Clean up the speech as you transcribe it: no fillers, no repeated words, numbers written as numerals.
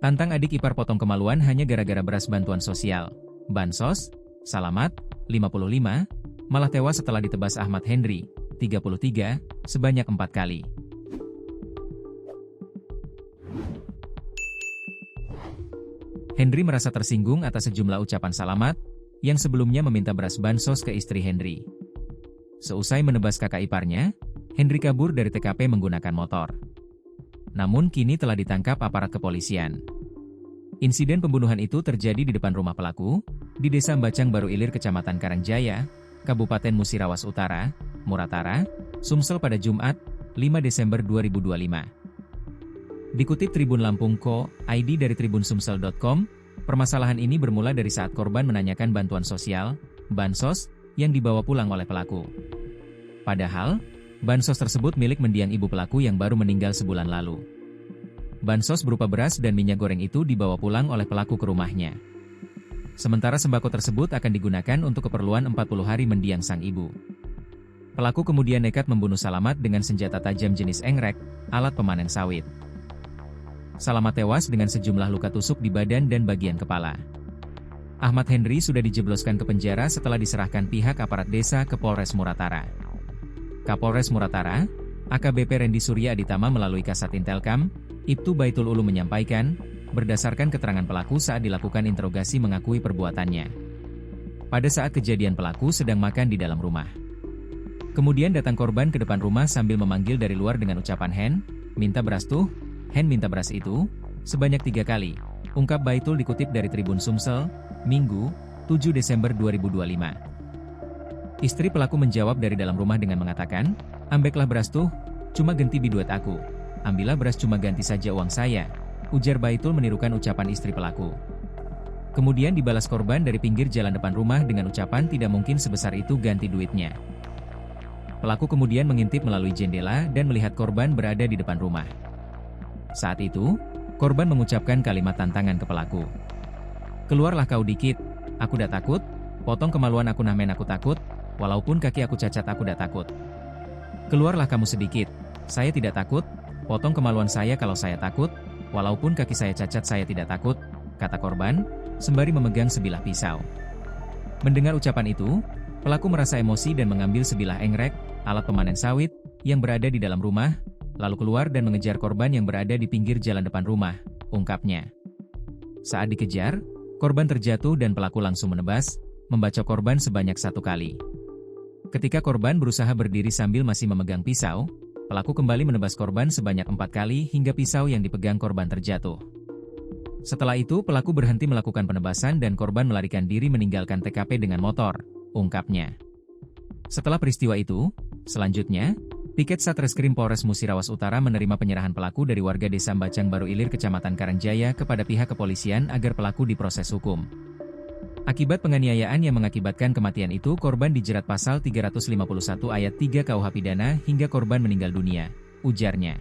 Tantang adik ipar potong kemaluan hanya gara-gara beras bantuan sosial. Bansos, Salamat, 55, malah tewas setelah ditebas Ahmad Henry, 33, sebanyak 4 kali. Henry merasa tersinggung atas sejumlah ucapan Salamat, yang sebelumnya meminta beras bansos ke istri Henry. Seusai menebas kakak iparnya, Henry kabur dari TKP menggunakan motor. Namun kini telah ditangkap aparat kepolisian. Insiden pembunuhan itu terjadi di depan rumah pelaku, di Desa Mbacang Baru Ilir Kecamatan Karangjaya, Kabupaten Musirawas Utara, Muratara, Sumsel pada Jumat, 5 Desember 2025. Dikutip Tribun Lampung Co. ID dari tribunsumsel.com, permasalahan ini bermula dari saat korban menanyakan bantuan sosial, bansos, yang dibawa pulang oleh pelaku. Padahal, bansos tersebut milik mendiang ibu pelaku yang baru meninggal sebulan lalu. Bansos berupa beras dan minyak goreng itu dibawa pulang oleh pelaku ke rumahnya. Sementara sembako tersebut akan digunakan untuk keperluan 40 hari mendiang sang ibu. Pelaku kemudian nekat membunuh Salamat dengan senjata tajam jenis engrek, alat pemanen sawit. Salamat tewas dengan sejumlah luka tusuk di badan dan bagian kepala. Ahmad Henry sudah dijebloskan ke penjara setelah diserahkan pihak aparat desa ke Polres Muratara. Kapolres Muratara, AKBP Rendy Surya Aditama melalui Kasat Intelkam, Ibtu Baitul Ulum menyampaikan, berdasarkan keterangan pelaku saat dilakukan interogasi mengakui perbuatannya. Pada saat kejadian pelaku sedang makan di dalam rumah. Kemudian datang korban ke depan rumah sambil memanggil dari luar dengan ucapan Hen, minta beras tuh, Hen minta beras itu, sebanyak 3 kali, ungkap Baitul dikutip dari Tribun Sumsel, Minggu, 7 Desember 2025. Istri pelaku menjawab dari dalam rumah dengan mengatakan, ambeklah beras tuh, cuma ganti biduet aku. Ambillah beras cuma ganti saja uang saya, ujar Baitul menirukan ucapan istri pelaku. Kemudian dibalas korban dari pinggir jalan depan rumah dengan ucapan tidak mungkin sebesar itu ganti duitnya. Pelaku kemudian mengintip melalui jendela dan melihat korban berada di depan rumah. Saat itu, korban mengucapkan kalimat tantangan ke pelaku. Keluarlah kau dikit, aku dah takut, potong kemaluan aku nah men aku takut, walaupun kaki aku cacat aku dah takut. Keluarlah kamu sedikit, saya tidak takut, potong kemaluan saya kalau saya takut, walaupun kaki saya cacat saya tidak takut, kata korban, sembari memegang sebilah pisau. Mendengar ucapan itu, pelaku merasa emosi dan mengambil sebilah engrek, alat pemanen sawit, yang berada di dalam rumah, lalu keluar dan mengejar korban yang berada di pinggir jalan depan rumah, ungkapnya. Saat dikejar, korban terjatuh dan pelaku langsung menebas, membacok korban sebanyak 1 kali. Ketika korban berusaha berdiri sambil masih memegang pisau, pelaku kembali menebas korban sebanyak 4 kali hingga pisau yang dipegang korban terjatuh. Setelah itu pelaku berhenti melakukan penebasan dan korban melarikan diri meninggalkan TKP dengan motor, ungkapnya. Setelah peristiwa itu, selanjutnya, piket Satreskrim Polres Musirawas Utara menerima penyerahan pelaku dari warga Desa Mbacang Baru Ilir Kecamatan Karangjaya kepada pihak kepolisian agar pelaku diproses hukum. Akibat penganiayaan yang mengakibatkan kematian itu korban dijerat pasal 351 ayat 3 KUH Pidana hingga korban meninggal dunia, ujarnya.